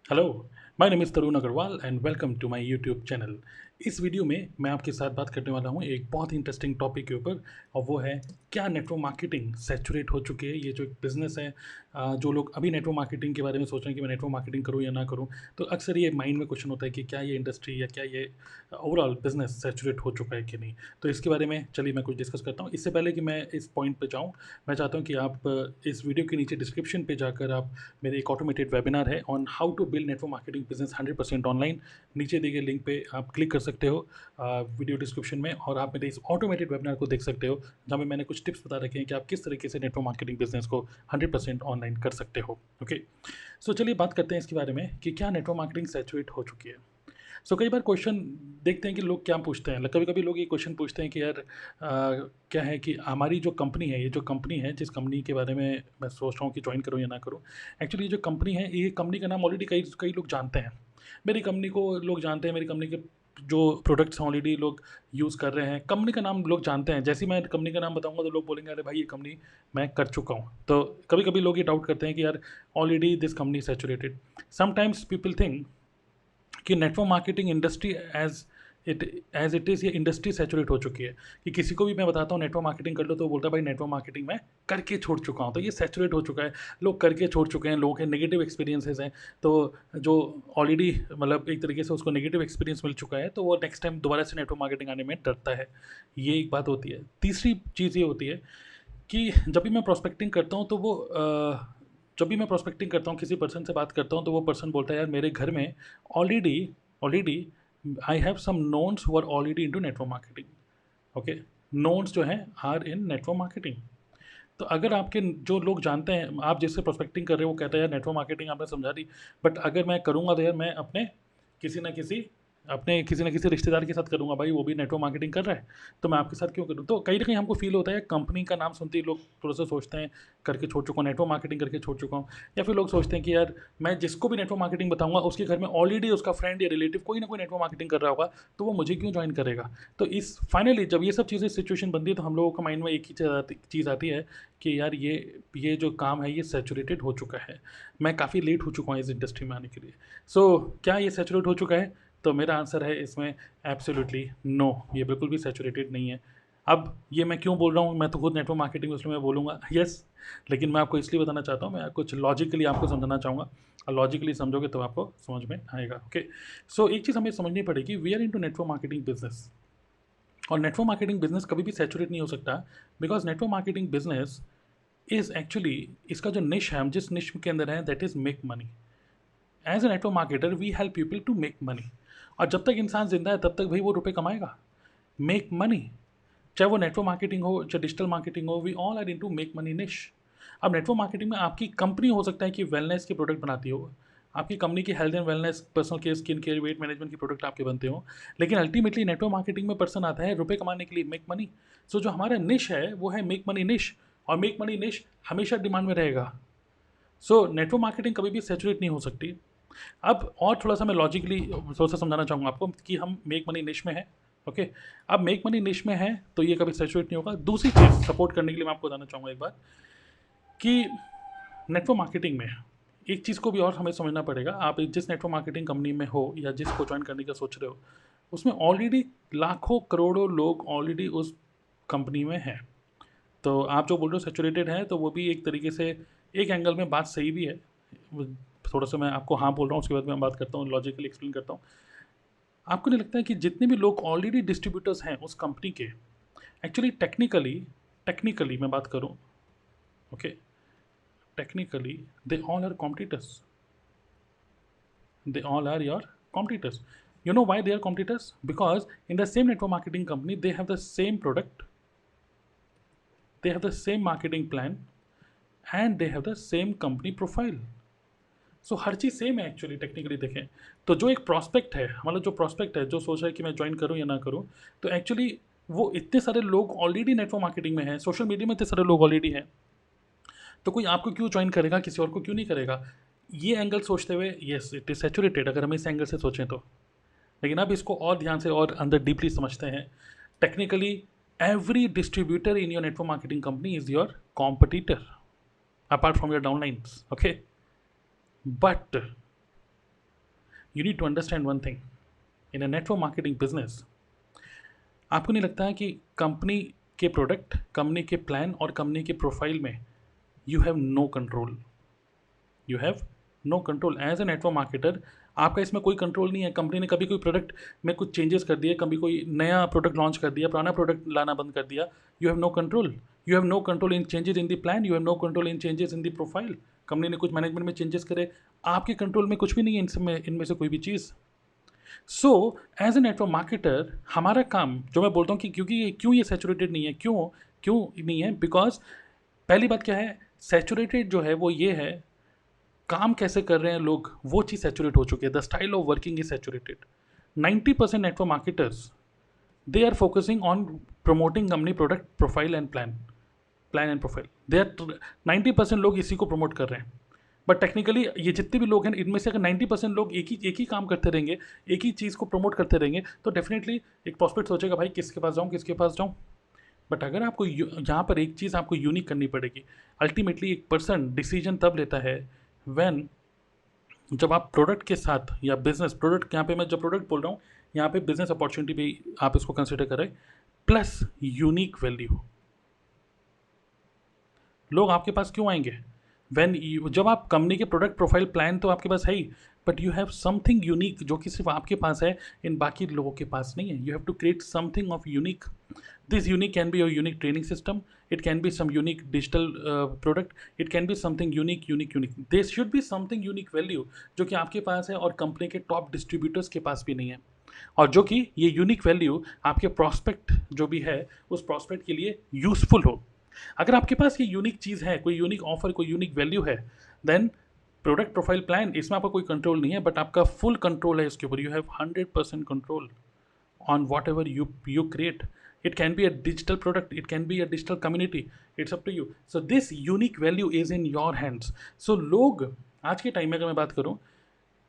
Hello, my name is Tarun Agarwal and welcome to my YouTube channel. इस video में मैं आपके साथ बात करने वाला हूँ एक बहुत ही इंटरेस्टिंग टॉपिक के ऊपर, और वो है क्या नेटवर्क मार्केटिंग सैचुरेट हो चुकी है। ये जो एक बिज़नेस है, जो लोग अभी नेटवर्क मार्केटिंग के बारे में सोच रहे हैं कि मैं नेटवर्क मार्केटिंग करूँ या ना करूँ, तो अक्सर ये माइंड में क्वेश्चन होता है कि क्या ये इंडस्ट्री या क्या ये ओवरऑल बिज़नेस सैचुरेट हो चुका है कि नहीं। तो इसके बारे में चलिए मैं कुछ डिस्कस करता हूँ। इससे पहले कि मैं इस पॉइंट पे जाऊँ, मैं चाहता हूँ कि आप इस वीडियो के नीचे डिस्क्रिप्शन पे जाकर आप मेरे एक ऑटोमेटेड वेबिनार है on how to build network marketing business 100% online, नीचे दिए गए लिंक पे आप क्लिक कर सकते हो वीडियो डिस्क्रिप्शन में, और आप मेरे इस ऑटोमेटेड वेबिनार को देख सकते हो जहाँ में मैंने कुछ टिप्स बता रखे हैं कि आप किस तरीके से नेटवर्क मार्केटिंग बिजनेस को 100% ऑनलाइन कर सकते हो। ओके, सो चलिए बात करते हैं इसके बारे में कि क्या नेटवर्क मार्केटिंग सैचुरेट हो चुकी है। कई बार क्वेश्चन देखते हैं कि लोग क्या पूछते हैं, कभी कभी लोग ये क्वेश्चन पूछते हैं कि यार क्या है कि हमारी जो कंपनी है, ये जो कंपनी है जिस कंपनी के बारे में मैं सोच रहा हूँ कि ज्वाइन करूँ या ना करूँ, एक्चुअली ये जो कंपनी है, ये कंपनी का नाम ऑलरेडी कई कई लोग जानते हैं। मेरी कंपनी को लोग जानते हैं, मेरी कंपनी के जो प्रोडक्ट्स हैं ऑलरेडी लोग यूज़ कर रहे हैं, कंपनी का नाम लोग जानते हैं। जैसे ही मैं कंपनी का नाम बताऊंगा तो लोग बोलेंगे अरे भाई ये कंपनी मैं कर चुका हूँ। तो कभी कभी लोग ये डाउट करते हैं कि यार already this company saturated. Sometimes people think कि network marketing industry as it is ये इंडस्ट्री सैचुरेट हो चुकी है, कि किसी को भी मैं बताता हूँ नेटवर्क मार्केटिंग कर लो तो बोलता है भाई नेटवर्क मार्केटिंग मैं करके छोड़ चुका हूँ। तो ये सैचुरेट हो चुका है, लोग करके छोड़ चुके हैं, लोगों के नेगेटिव एक्सपीरियंसेस हैं। तो जो ऑलरेडी मतलब एक तरीके से उसको नेगेटिव एक्सपीरियंस मिल चुका है, तो वो नेक्स्ट टाइम दोबारा से नेटवर्क मार्केटिंग आने में डरता है। ये एक बात होती है। तीसरी चीज़ ये होती है कि जब भी मैं प्रोस्पेक्टिंग करता हूँ तो वो जब भी मैं प्रोस्पेक्टिंग करता हूँ, किसी पर्सन से बात करता हूँ, तो वो पर्सन बोलता है यार मेरे घर में already already I have some knowns who are already into network marketing. Okay, knowns जो हैं आर इन नेटवर्क मार्केटिंग। तो अगर आपके जो लोग जानते हैं, आप जिससे प्रोस्पेक्टिंग कर रहे हो वो कहता है यार नेटवर्क मार्केटिंग आपने समझा दी, बट अगर मैं करूँगा तो यार मैं किसी ना किसी किसी न किसी रिश्तेदार के साथ करूँगा, भाई वो भी नेटवर्क मार्केटिंग कर रहा है, तो मैं आपके साथ क्यों करूँ। तो कहीं ना कहीं हमको फील होता है, कंपनी का नाम सुनते ही लोग थोड़ा सा सोचते हैं करके छोड़ चुका हूँ, नेटवर्क मार्केटिंग करके छोड़ चुका हूँ। या फिर लोग सोचते हैं कि यार मैं जिसको भी नेटवर्क मार्केटिंग बताऊंगा उसके घर में ऑलरेडी उसका फ्रेंड या रिलेटिव कोई ना कोई नेटवर्क मार्केटिंग कर रहा होगा, तो वो मुझे क्यों ज्वाइन करेगा। तो इस फाइनली जब ये सब चीज़ें सिचुएशन बनती है, तो हम लोगों का माइंड में एक ही चीज़ आती है कि यार ये जो काम है ये सैचुरेटेड हो चुका है, मैं काफ़ी लेट हो चुका हूँ इस इंडस्ट्री में आने के लिए। क्या ये सैचुरेट हो चुका है? तो मेरा आंसर है इसमें एब्सोल्युटली नो, ये बिल्कुल भी सैचुरेटेड नहीं है। अब ये मैं क्यों बोल रहा हूँ, मैं तो खुद नेटवर्क मार्केटिंग उसमें मैं बोलूँगा यस, लेकिन मैं आपको इसलिए बताना चाहता हूँ, मैं कुछ लॉजिकली आपको समझाना चाहूँगा, और लॉजिकली समझोगे तो आपको समझ में आएगा। ओके, एक चीज़ हमें समझनी पड़ेगी, we are into network marketing business, और नेटवर्क मार्केटिंग बिजनेस कभी भी सैचुरेट नहीं हो सकता, because network marketing business is actually, इसका जो निश है, हम जिस निश के अंदर हैं, that is make money. As a network marketer we help people to make money, और जब तक इंसान जिंदा है तब तक भाई वो रुपए कमाएगा, मेक मनी। चाहे वो नेटवर्क मार्केटिंग हो, चाहे डिजिटल मार्केटिंग हो, we all are into make money niche. अब नेटवर्क मार्केटिंग में आपकी कंपनी हो सकता है कि वेलनेस के प्रोडक्ट बनाती हो, आपकी कंपनी की health and wellness, personal care, skin care, weight management की प्रोडक्ट आपके बनते हो, लेकिन अल्टीमेटली नेटवर्क मार्केटिंग में पर्सन आता है रुपए कमाने के लिए, मेक मनी। जो हमारा निश है वो है मेक मनी निश, और मेक मनी निश हमेशा डिमांड में रहेगा। नेटवर्क मार्केटिंग कभी भी सैचुरेट नहीं हो सकती। अब और थोड़ा सा मैं लॉजिकली थोड़ा सा समझाना चाहूँगा आपको कि हम मेक मनी निश में हैं। ओके, अब मेक मनी निश में है तो ये कभी सैचुरेट नहीं होगा। दूसरी चीज़ सपोर्ट करने के लिए मैं आपको बताना चाहूँगा एक बार, कि नेटवर्क मार्केटिंग में एक चीज़ को भी और हमें समझना पड़ेगा। आप जिस नेटवर्क मार्केटिंग कंपनी में हो या जिसको ज्वाइन करने का सोच रहे हो, उसमें ऑलरेडी लाखों करोड़ों लोग ऑलरेडी उस कंपनी में हैं। तो आप जो बोल रहे हो सैचुरेटेड है, तो वो भी एक तरीके से एक एंगल में बात सही भी है। थोड़ा सा मैं आपको हाँ बोल रहा हूँ, उसके बाद मैं बात करता हूँ, लॉजिकली एक्सप्लेन करता हूँ। आपको नहीं लगता है कि जितने भी लोग ऑलरेडी डिस्ट्रीब्यूटर्स हैं उस कंपनी के, एक्चुअली टेक्निकली टेक्निकली मैं बात करूँ, okay, technically they all are competitors, they all are your competitors. You know why they are competitors? Because in the same network marketing company they have the same product, they have the same marketing plan, and they have the same company profile. Her cheese same है actually technically देखें तो। जो एक prospect है, हमारा जो prospect है जो सोच रहा है कि मैं ज्वाइन करूँ या ना करूँ, तो एक्चुअली वो इतने सारे लोग ऑलरेडी नेटवर्क मार्केटिंग में हैं, सोशल मीडिया में इतने सारे लोग ऑलरेडी हैं, तो कोई आपको क्यों ज्वाइन करेगा, किसी और को क्यों नहीं करेगा। ये एंगल सोचते हुए येस इट इज़ सैचुरेटेड, अगर हम इस एंगल से सोचें तो। लेकिन अब इसको और ध्यान से और अंदर डीपली समझते हैं। Technically every distributor in your network marketing company is your competitor apart from your downlines. Okay, but you need to understand one thing in a network marketing business. आपको नहीं लगता है कि कंपनी के प्रोडक्ट, कंपनी के plan और company के profile में you have no control? You have no control as a network marketer. आपका इसमें कोई कंट्रोल नहीं है। कंपनी ने कभी कोई प्रोडक्ट में कुछ चेंजेस कर दिए, कभी कोई नया प्रोडक्ट लॉन्च कर दिया, पुराना प्रोडक्ट लाना बंद कर दिया, you have no control. You have no control in changes in the plan, you have no control in changes in the profile. Company ने कुछ मैनेजमेंट में चेंजेस करे, आपके कंट्रोल में कुछ भी नहीं है इनमें से कोई भी चीज़। So as a network marketer हमारा काम, जो मैं बोलता हूँ कि क्योंकि क्यों ये सैचुरेटेड नहीं है, क्यों क्यों नहीं है, बिकॉज पहली बात क्या है, सैचुरेटेड जो है वो ये है, काम कैसे कर रहे हैं लोग, वो चीज़ सैचुरेट हो चुकी है। The style of working is saturated. 90% network marketers they are focusing on promoting company product profile and plan and profile. They are 90% लोग इसी को प्रमोट कर रहे हैं। बट टेक्निकली ये जितने भी लोग हैं, इनमें से अगर 90% लोग एक ही काम करते रहेंगे, एक ही चीज़ को प्रमोट करते रहेंगे, तो डेफिनेटली एक प्रॉस्पेक्ट सोचेगा भाई किसके पास जाऊँ, किसके पास जाऊँ। बट अगर आपको यहाँ पर एक चीज़ आपको यूनिक करनी पड़ेगी। अल्टीमेटली एक पर्सन डिसीजन तब लेता है व्हेन, जब आप प्रोडक्ट के साथ या बिजनेस प्रोडक्ट, यहाँ पे मैं जब प्रोडक्ट बोल रहा हूँ, यहाँ पे बिजनेस अपॉर्चुनिटी भी आप इसको कंसिडर करें, प्लस यूनिक वैल्यू। लोग आपके पास क्यों आएंगे? जब आप कंपनी के प्रोडक्ट प्रोफाइल प्लान तो आपके पास है ही, but you have something unique जो कि सिर्फ आपके पास है, इन बाकी लोगों के पास नहीं है। You have to create something of unique. This unique can be your unique training system, it can be some unique digital product, it can be something unique unique unique. There should be something unique value जो कि आपके पास है और company के top distributors के पास भी नहीं है, और जो कि ये यूनिक वैल्यू आपके प्रॉस्पेक्ट जो भी है उस प्रॉस्पेक्ट के लिए यूजफुल हो। अगर आपके पास ये यूनिक चीज़ है, कोई यूनिक ऑफर, कोई यूनिक वैल्यू है, देन प्रोडक्ट प्रोफाइल प्लान, इसमें आपका कोई कंट्रोल नहीं है, बट आपका फुल कंट्रोल है इसके ऊपर। You have 100% control on what ever you create. It can be a digital product, it can be a digital community, it's up to you. So this unique value is in your hands. सो लोग आज के time में अगर मैं बात करूँ,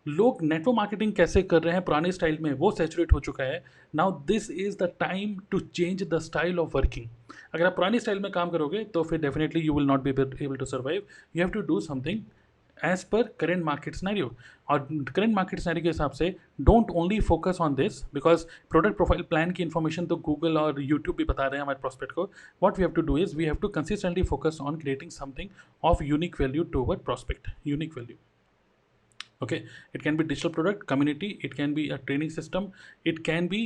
लोग नेटवर्क मार्केटिंग कैसे कर रहे हैं पुराने स्टाइल में, वो सैचुरेट हो चुका है। Now this is the time to change the style of working. अगर आप पुरानी स्टाइल में काम करोगे तो फिर definitely you will not be able to survive. You have to do something as per current market scenario. और करेंट मार्केट सिनेरियो के हिसाब से don't only focus on this, because product profile plan की इन्फॉर्मेशन तो Google और YouTube भी बता रहे हैं हमारे प्रॉस्पेक्ट को। What we have to do is we have to consistently focus on creating something of unique value to our prospect, unique value. Okay, it can be digital product community, it can be a training system, it can be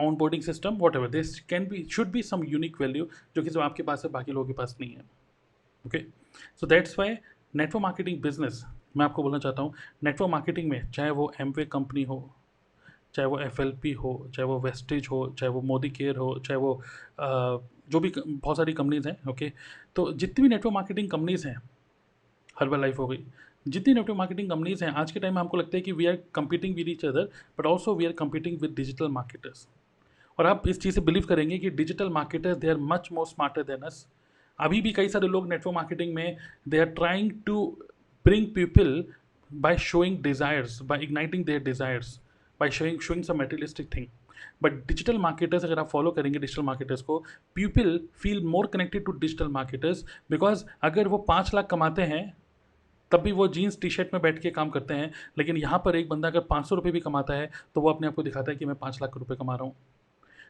onboarding system, whatever. This can be, should be some unique value जो कि जो आपके पास है बाकी लोगों के पास नहीं है। Okay, so that's why network marketing business, मैं आपको बोलना चाहता हूँ, नेटवर्क मार्केटिंग में चाहे वो एमवे कंपनी हो, चाहे वो एफएलपी हो, चाहे वो वेस्टेज हो, चाहे वो मोदी केयर हो, चाहे वो जो भी बहुत सारी कंपनीज हैं। ओके, तो जितनी भी नेटवर्क मार्केटिंग कंपनीज हैं, हर्बल लाइफ हो गई, जितनी नेटवर्क मार्केटिंग कंपनीज हैं आज के टाइम में, हमको लगता है कि we are competing with each other, but also we are competing with digital marketers. और आप इस चीज़ से बिलीव करेंगे कि digital marketers they are much more smarter than us. अभी भी कई सारे लोग नेटवर्क मार्केटिंग में they are trying to bring people by showing desires, by igniting their desires, by showing some materialistic thing. But digital marketers अगर आप follow करेंगे digital marketers को, people feel more connected to digital marketers, because अगर वो 5 लाख कमाते हैं तब भी वो जीन्स टी शर्ट में बैठ के काम करते हैं, लेकिन यहाँ पर एक बंदा अगर 500 रुपये भी कमाता है तो वो अपने आप को दिखाता है कि मैं 5 लाख रुपये कमा रहा हूँ।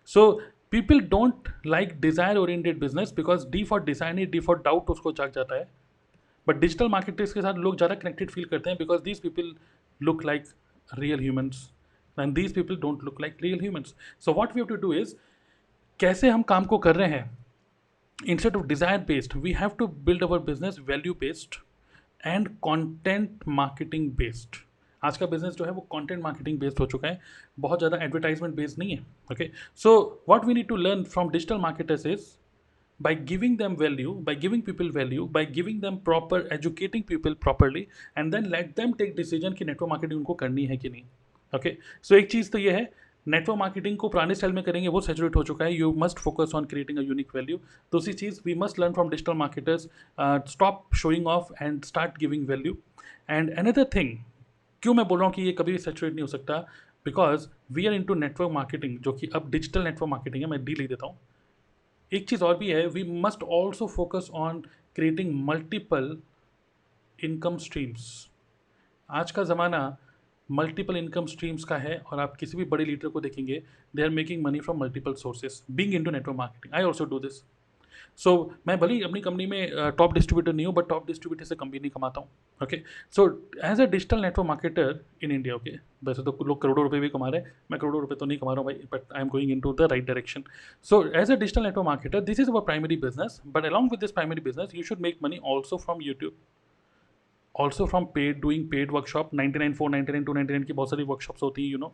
So people don't like desire oriented business, because D for desire नहीं, डी फॉर डाउट उसको जाग जाता है। बट डिजिटल मार्केटर्स के साथ लोग ज़्यादा कनेक्टेड फील करते हैं, because these people look like real humans and these people don't look like real humans. So what we have to do is, कैसे हम काम को कर रहे हैं, instead of desire based we have to build our business value based and content marketing based. आज का business जो है वो कंटेंट मार्केटिंग बेस्ड हो चुका है, बहुत ज़्यादा एडवर्टाइजमेंट बेस्ड नहीं है। Okay, so what we need to learn from digital marketers is by giving them value, by giving people value, by giving them proper, educating people properly, and then let them take decision कि network marketing उनको करनी है कि नहीं। Okay, सो एक चीज़ तो ये है, नेटवर्क मार्केटिंग को पुराने स्टाइल में करेंगे वो सैचुरेट हो चुका है। You must focus on creating a unique value. दूसरी चीज़, we must learn from digital marketers, stop showing off and start giving value. And another thing, क्यों मैं बोल रहा हूँ कि ये कभी भी सैचुरेट नहीं हो सकता, because we are into network marketing, जो कि अब डिजिटल नेटवर्क मार्केटिंग है। मैं डी लिख देता हूँ। एक चीज़ और भी है, we must also focus on creating multiple income streams. आज का ज़माना मल्टीपल इनकम स्ट्रीम्स का है, और आप किसी भी बड़े लीडर को देखेंगे, they are making money from multiple sources being into network marketing. I also do this. So मैं भले ही अपनी कंपनी में टॉप डिस्ट्रीब्यूटर नहीं हूँ, बट टॉप डिस्ट्रीब्यूटर से कम भी नहीं कमाता हूँ। Okay, so as a digital network marketer in India, okay, वैसे तो लोग करोड़ों रुपए भी कमा रहे हैं, मैं करोड़ों रुपए तो नहीं कमा रहा हूँ भाई, but I am going into the right direction. So as a digital network marketer, this is our primary business, but along with this primary business you should make money also from YouTube, also from paid, doing paid workshop. 99, 499, 299 की बहुत सारी workshops होती हैं, you know.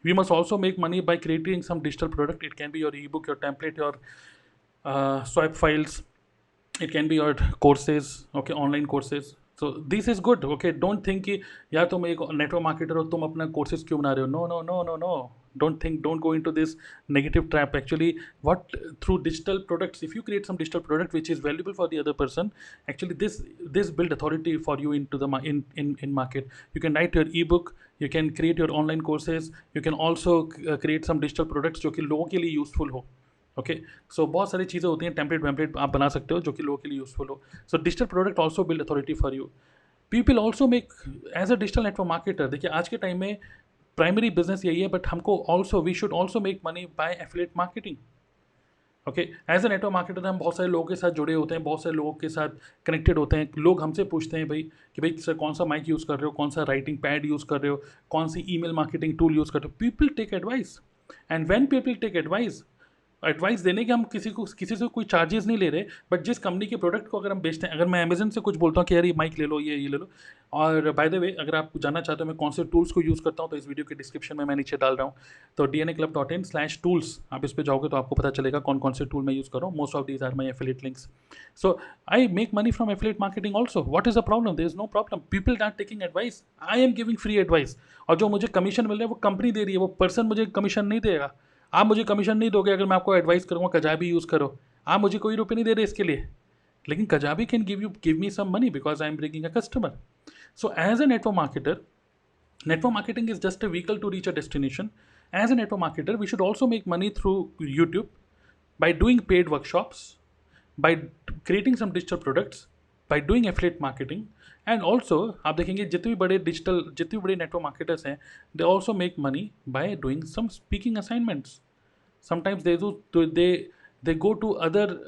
We must also make money by creating some digital product. It can be your ebook, your template, your swipe files. It can be your courses, okay, online courses. So this is good. Okay, don't think कि यार तुम एक network marketer हो, तुम अपना courses क्यों बना रहे हो? No, no, no, no, no. Don't go into this negative trap. Actually, what through digital products, if you create some digital product which is valuable for the other person, actually this build authority for you into the in market. You can write your ebook, you can create your online courses, you can also create some digital products जो कि लोगों के लिए useful हो। Okay, सो बहुत सारी चीज़ें होती हैं, टेम्पलेट वेम्पलेट आप बना सकते हो जो कि लोगों के लिए यूजफुल हो। So digital product also build authority for you. People also make as a digital network marketer. देखिए आज के टाइम में प्राइमरी बिजनेस यही है, बट हमको also we should also make money by affiliate marketing. Okay, as a network marketer हम बहुत सारे लोगों के साथ जुड़े होते हैं, बहुत सारे लोगों के साथ कनेक्टेड होते हैं। लोग हमसे पूछते हैं भाई कि भाई सर कौन सा माइक यूज़ कर रहे हो, कौन सा राइटिंग पैड यूज़ कर रहे हो, कौन सी ईमेल मार्केटिंग टूल यूज़ कर रहे हो। People take advice, and when people take advice देने के हम किसी से कोई चार्जेस नहीं ले रहे, बट जिस कंपनी के प्रोडक्ट को अगर हम बेचते हैं, अगर मैं अमेजन से कुछ बोलता हूँ कि यार ये माइक ले लो, ये ले लो। और बाय द वे अगर आप जानना चाहते हो मैं कौन से टूल्स को यूज़ करता हूँ, तो इस वीडियो के डिस्क्रिप्शन में मैं नीचे डाल रहा हूँ, तो dnaclub.in/tools, आप इस पर जाओगे तो आपको पता चलेगा कौन कौन से टूल मैं यूज़ कर रहा हूँ। Most of these are my affiliate links. So I make money from affiliate marketing also. What is the problem? There is no problem. People are taking advice, I am giving free advice, और जो मुझे commission मिल रहा है वो company दे रही है, वो person मुझे कमीशन नहीं देगा। आप मुझे कमीशन नहीं दोगे अगर मैं आपको एडवाइस करूँगा कजाबी यूज़ करो, आप मुझे कोई रुपये नहीं दे रहे इसके लिए, लेकिन Kajabi can give me some money because I am bringing a customer. So as a network marketer, network marketing is just a vehicle to reach a destination. As a network marketer, we should also make money through YouTube by doing paid workshops, by creating some digital products, by doing affiliate marketing, and also आप देखेंगे जितने भी बड़े network marketers हैं, they also make money by doing some speaking assignments. Sometimes they go to other,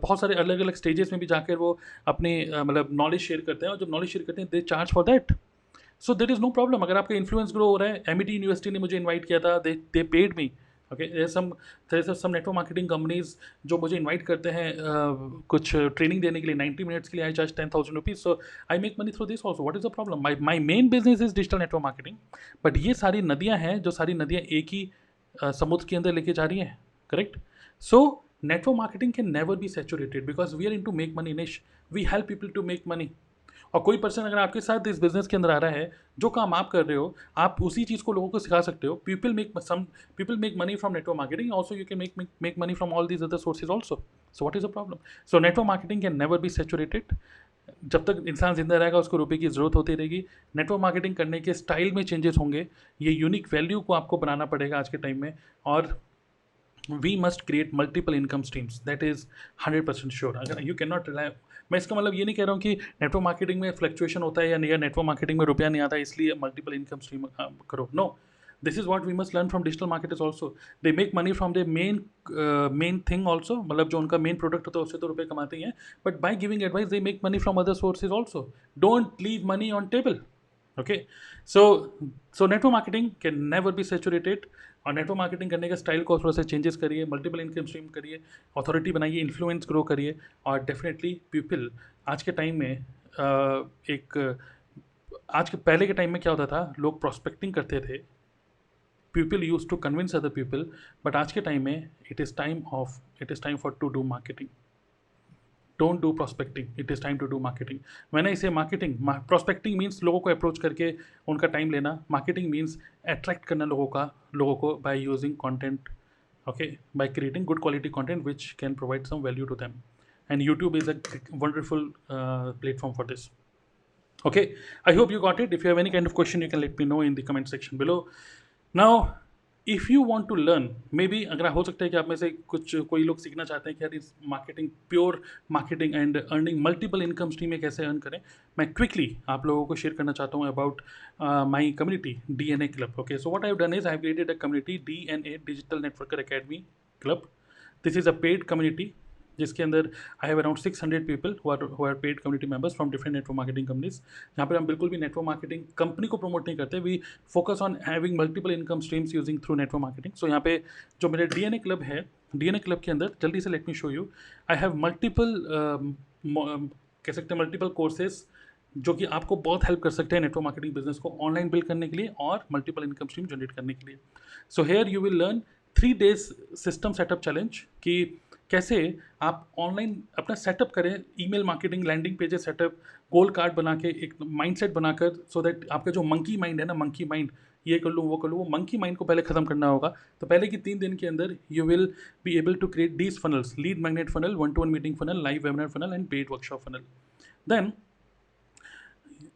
बहुत सारे अलग अलग स्टेजेस में भी जाकर वो अपने मतलब नॉलेज शेयर करते हैं, और जब नॉलेज शेयर करते हैं they charge for that. So there is no problem. अगर आपका इन्फ्लुएंस ग्रो हो रहा है, एमिटी यूनिवर्सिटी ने मुझे इन्वाइट किया था, they paid me. Okay, some network marketing companies जो मुझे इन्वाइट करते हैं कुछ ट्रेनिंग देने के लिए 90 मिनट्स के लिए, आई charge 10,000 rupees. So I make money through this also. What is the problem? My main business is digital network marketing, but ये सारी नदियाँ हैं जो सारी नदियाँ एक ही समुद्र के अंदर लेके जा रही हैं, correct? So network marketing can never be saturated because we are into make money niche, we help people to make money. और कोई पर्सन अगर आपके साथ इस बिजनेस के अंदर आ रहा है, जो काम आप कर रहे हो, आप उसी चीज़ को लोगों को सिखा सकते हो। People make money from network marketing, also you can make money from all these other sources also. So what is the problem? So network marketing can never be saturated. जब तक इंसान जिंदा रहेगा उसको रुपये की ज़रूरत होती रहेगी। नेटवर्क मार्केटिंग करने के स्टाइल में चेंजेस होंगे, ये यूनिक वैल्यू को आपको बनाना पड़ेगा आज के टाइम में, और we must create multiple income streams, that is 100% sure. अगर यू कैन नॉट रिलाई, मैं इसका मतलब ये नहीं कह रहा हूँ कि नेटवर्क मार्केटिंग में फ्लक्चुएशन होता है या नहीं, या नेटवर्क मार्केटिंग में रुपया नहीं आता इसलिए मल्टीपल इनकम स्ट्रीम करो। No, this is what we must learn from digital marketers also. They make money from the main thing also, मतलब जो उनका मेन प्रोडक्ट होता है उससे तो रुपये कमाते ही हैं, but by giving advice they make money from other sources also. Don't leave money on table. Okay, so network marketing can never be saturated, और नेटवर्क मार्केटिंग करने के स्टाइल को थोड़ा सा चेंजेस करिए, मल्टीपल इनकम स्ट्रीम करिए, authority बनाइए, influence grow करिए, और डेफिनेटली पीपल आज के टाइम में आज के पहले के टाइम में क्या होता था, लोग प्रोस्पेक्टिंग करते थे, people use to convince other people, but आज के टाइम में it is time for to do marketing. Don't do prospecting, it is time to do marketing. मैंने इसे मार्केटिंग, प्रोस्पेक्टिंग मीन्स लोगों को अप्रोच करके उनका टाइम लेना, मार्केटिंग मीन्स अट्रैक्ट करना लोगों को by using content, okay, by creating good quality content which can provide some value to them, and YouTube is a wonderful platform for this. Okay, I hope you got it. If you have any kind of question, you can let me know in the comment section below. Now, if you want to learn, maybe अगर हो सकता है कि आप में से कुछ कोई लोग सीखना चाहते हैं कि यार इस marketing, pure marketing and earning multiple income stream में कैसे अर्न करें, मैं क्विकली आप लोगों को शेयर करना चाहता हूँ about my community DNA club. Okay, so what I have done is I have created a community DNA digital networker academy club. This is a paid community जिसके अंदर I have around 600 people who are paid community members from different network marketing companies. यहाँ पर हम बिल्कुल भी network marketing company को promote नहीं करते. We focus on having multiple income streams using through network marketing. सो यहाँ पे जो मेरे DNA क्लब है, DNA क्लब के अंदर जल्दी से let me show you, I have multiple कह सकते हैं मल्टीपल कोर्सेज जो कि आपको बहुत हेल्प कर सकते हैं नेटवर्क मार्केटिंग बिजनेस को ऑनलाइन बिल्ड करने के लिए और मल्टीपल इनकम स्ट्रीम जनरेट करने के लिए. So here you will learn 3 days system setup challenge कि कैसे आप ऑनलाइन अपना सेटअप करें, email marketing, landing pages setup, goal card बना के एक माइंडसेट बनाकर, सो दैट आपका जो मंकी माइंड है ना, मंकी माइंड ये कर लूँ वो कर लूँ, वो मंकी माइंड को पहले ख़त्म करना होगा. तो पहले की 3 दिन के अंदर you will be able to create these funnels: lead magnet funnel, 1-to-1 meeting funnel, live webinar funnel and paid workshop funnel. Then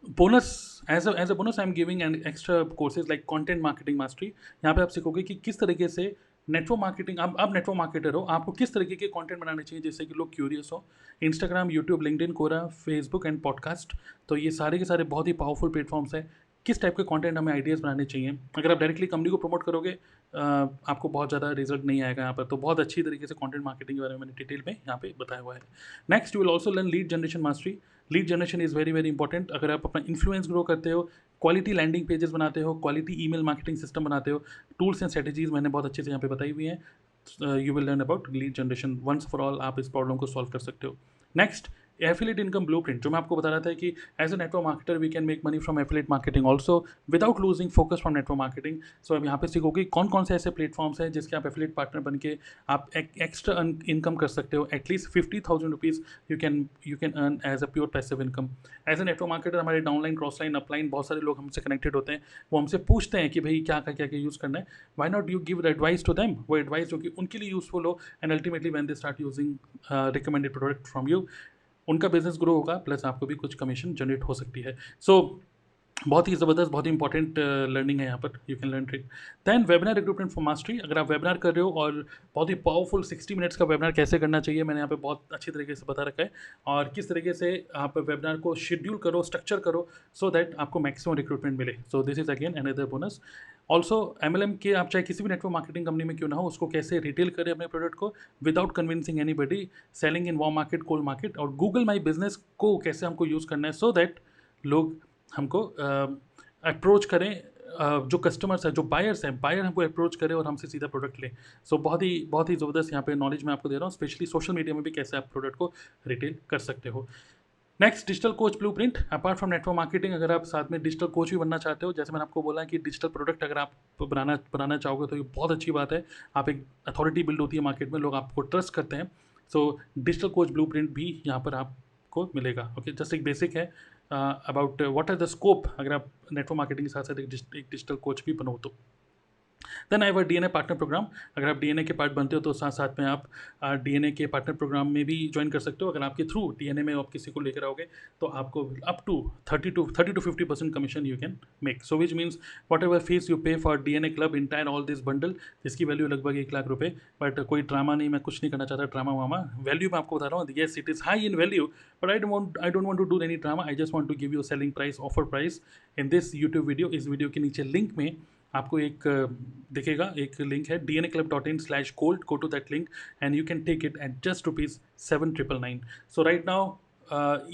bonus, as a bonus I am giving and extra courses like content marketing mastery. यहाँ पे आप सीखोगे कि किस तरीके से network marketing, आप network marketer हो, आपको किस तरीके के कंटेंट बनाने चाहिए जिससे कि लोग क्यूरियस हो. Instagram, YouTube, LinkedIn, Quora, Facebook and podcast, तो ये सारे के सारे बहुत ही पावरफुल प्लेटफॉर्म्स हैं. किस टाइप के कंटेंट हमें आइडियाज़ बनाने चाहिए. अगर आप डायरेक्टली कंपनी को प्रमोट करोगे आपको बहुत ज़्यादा रिजल्ट नहीं आएगा यहाँ पर. तो बहुत अच्छी तरीके से कंटेंट मार्केटिंग के बारे में मैंने डिटेल में यहाँ पे बताया हुआ है. Next you will also learn lead generation mastery. Lead generation is very very important. अगर आप अपना इन्फ्लुएंस ग्रो करते हो, क्वालिटी लैंडिंग पेजेस बनाते हो, क्वालिटी ईमेल मार्केटिंग सिस्टम बनाते हो, टूल्स एंड स्ट्रेटेजीज मैंने बहुत अच्छे से यहाँ पे बताई हुई हैं. You will learn about lead generation once for all. आप इस प्रॉब्लम को सॉल्व कर सकते हो. नेक्स्ट, एफिलेट इनकम ब्लूप्रिंट, जो मैं आपको बता रहा था कि as a network marketer we can make money from affiliate marketing also without losing focus from network marketing. So अब यहाँ पे सीखोगे कौन कौन से ऐसे प्लेटफॉर्म्स हैं जिसके आप एफिलेट पार्टनर बन के आप एक्स्ट्रा इनकम कर सकते हो. At least 50,000 rupees you can earn as a pure passive income. As a network marketer हमारे डाउनलाइन, क्रॉसलाइन, अपलाइन बहुत सारे लोग हमसे कनेक्टेड होते हैं. वो हमसे पूछते हैं कि भाई क्या क्या यूज़ करना है. Why not you give advice to them, वो एडवाइस जो कि उनके लिए यूजफुल हो, and ultimately when they start using recommended product from you, उनका बिजनेस ग्रो होगा, प्लस आपको भी कुछ कमीशन जनरेट हो सकती है. सो बहुत ही ज़बरदस्त, बहुत ही इंपॉर्टेंट लर्निंग है यहाँ पर. You can learn trick. Then webinar recruitment for mastery. अगर आप वेबिनार कर रहे हो और बहुत ही पावरफुल 60 मिनट्स का वेबिनार कैसे करना चाहिए, मैंने यहाँ पे बहुत अच्छी तरीके से बता रखा है. और किस तरीके से आप वेबिनार को शेड्यूल करो, स्ट्रक्चर करो, सो दैट आपको मैक्सिमम रिक्रूटमेंट मिले. So this is again another bonus. Also MLM के आप चाहे किसी भी नेटवर्क मार्केटिंग कंपनी में क्यों ना हो, उसको कैसे रिटेल करें अपने प्रोडक्ट को without convincing anybody, selling in warm market, cold market, और गूगल माई बिजनेस को कैसे हमको यूज़ करना है सो दैट लोग हमको अप्रोच करें. जो कस्टमर्स हैं, जो बायर्स हैं, बायर हमको अप्रोच करें और हमसे सीधा प्रोडक्ट लें. सो बहुत ही ज़बरदस्त यहाँ पे नॉलेज मैं आपको दे रहा हूँ, स्पेशली सोशल मीडिया में भी कैसे आप प्रोडक्ट को रिटेल कर सकते हो. Next, digital coach blueprint. Apart from network marketing, अगर आप साथ में डिजिटल कोच भी बनना चाहते हो, जैसे मैंने आपको बोला कि डिजिटल प्रोडक्ट अगर आप बनाना चाहोगे तो ये बहुत अच्छी बात है. आप एक अथॉरिटी बिल्ड होती है मार्केट में, लोग आपको ट्रस्ट करते हैं. सो डिजिटल कोच ब्लूप्रिंट भी यहाँ पर आपको मिलेगा. ओके, जस्ट एक बेसिक है about what are the scope अगर आप नेटवर्क मार्केटिंग के साथ साथ एक डिजिटल कोच भी बनो तो. Then I have a DNA partner program. अगर आप DNA के पार्ट बनते हो तो साथ साथ में आप DNA के पार्टनर प्रोग्राम में भी ज्वाइन कर सकते हो. अगर आपके थ्रू DNA में आप किसी को लेकर आओगे तो आपको up to 30 to 50% commission you can make. So which means what ever fees you pay for DNA club entire all this bundle, जिसकी वैल्यू लगभग 1 लाख रुपये. बट कोई ड्रामा नहीं, मैं कुछ नहीं करना चाहता ड्रामा वामा. वैल्यू मैं आपको बता रहा हूँ. Yes, it is high in value, but I don't want to do any drama. I just want to give you selling price, offer price in this YouTube video. इस वीडियो के नीचे link में आपको एक दिखेगा, एक लिंक है dnaclub.in/gold. Go to that link and you can take it at just ₹7,999. So right now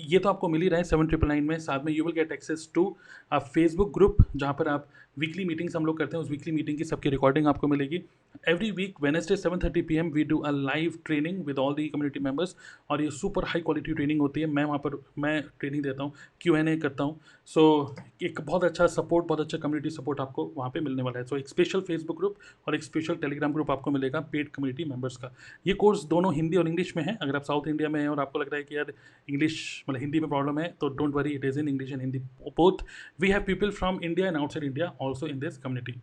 ये तो आपको मिल ही रहा है 7,999 में. साथ में you will get access to Facebook group जहाँ पर आप वीकली मीटिंग्स हम लोग करते हैं. उस वीकली मीटिंग की सबकी रिकॉर्डिंग आपको मिलेगी. Every week Wednesday 7:30 PM we do a live training with all the community members, और ये सुपर हाई क्वालिटी ट्रेनिंग होती है. मैं वहाँ पर ट्रेनिंग देता हूँ, Q&A करता हूँ. सो एक बहुत अच्छा सपोर्ट, बहुत अच्छा कम्युनिटी सपोर्ट आपको वहाँ पे मिलने वाला है. सो एक स्पेशल फेसबुक ग्रुप और एक स्पेशल टेलीग्राम ग्रुप आपको मिलेगा पेड कम्युनिटी मेंबर्स का. ये कोर्स दोनों हिंदी और इंग्लिश में है. अगर आप साउथ इंडिया में हैं और आपको लग रहा है कि यार इंग्लिश मतलब हिंदी में प्रॉब्लम है, तो don't worry, it is in English and Hindi both. We have people from India and outside India also in this community.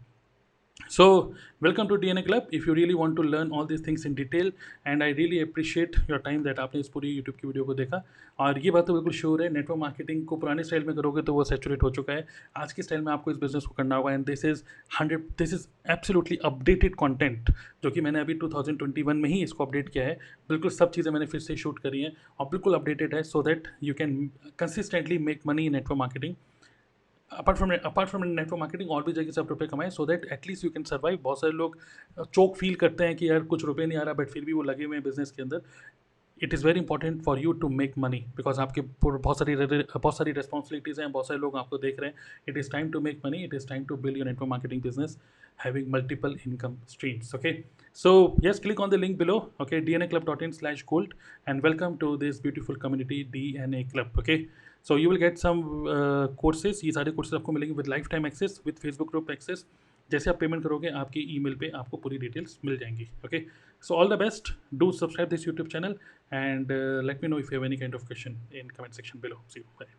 So, welcome to DNA Club. If you really want to learn all these things in detail, and I really appreciate your time that आपने इस पूरी YouTube की video को देखा। और ये बात तो बिल्कुल श्योर है, नेटवर्क मार्केटिंग को पुराने स्टाइल में करोगे तो वो सैचुरेट हो चुका है। आज के स्टाइल में आपको इस बिजनेस को करना होगा, and this is absolutely updated content, जो कि मैंने अभी 2021 में ही इसको अपडेट किया है। बिल्कुल सब चीज़ें मैंने फिर से शूट करी हैं और बिल्कुल अपडेटेड है, so that you can consistently make money in network marketing. Apart from network marketing और भी जगह से आप रुपये कमाएं, so that at least you can survive. बहुत सारे लोग चोक फील करते हैं कि यार कुछ रुपये नहीं आ रहा, बट फिर भी वो लगे हुए हैं बिजनेस के अंदर। It is very important for you to make money, because आपके बहुत सारी रिस्पॉन्सिबिलिटीज़ हैं, बहुत सारे लोग आपको देख रहे हैं। It is time to make money, it is time to build your network marketing business having multiple income streams. Okay, so yes, click on the link below. Okay, dnaclub.in/gold, and welcome to this beautiful community, DNA Club. Okay, so you will get some courses. ये सारे courses आपको मिलेंगे with lifetime access, with Facebook group access. जैसे आप payment करोगे आपकी email पे आपको पूरी डिटेल्स मिल जाएंगी। Okay, so all the best, do subscribe this YouTube channel, and let me know if you have any kind of question in comment section below. See you, bye.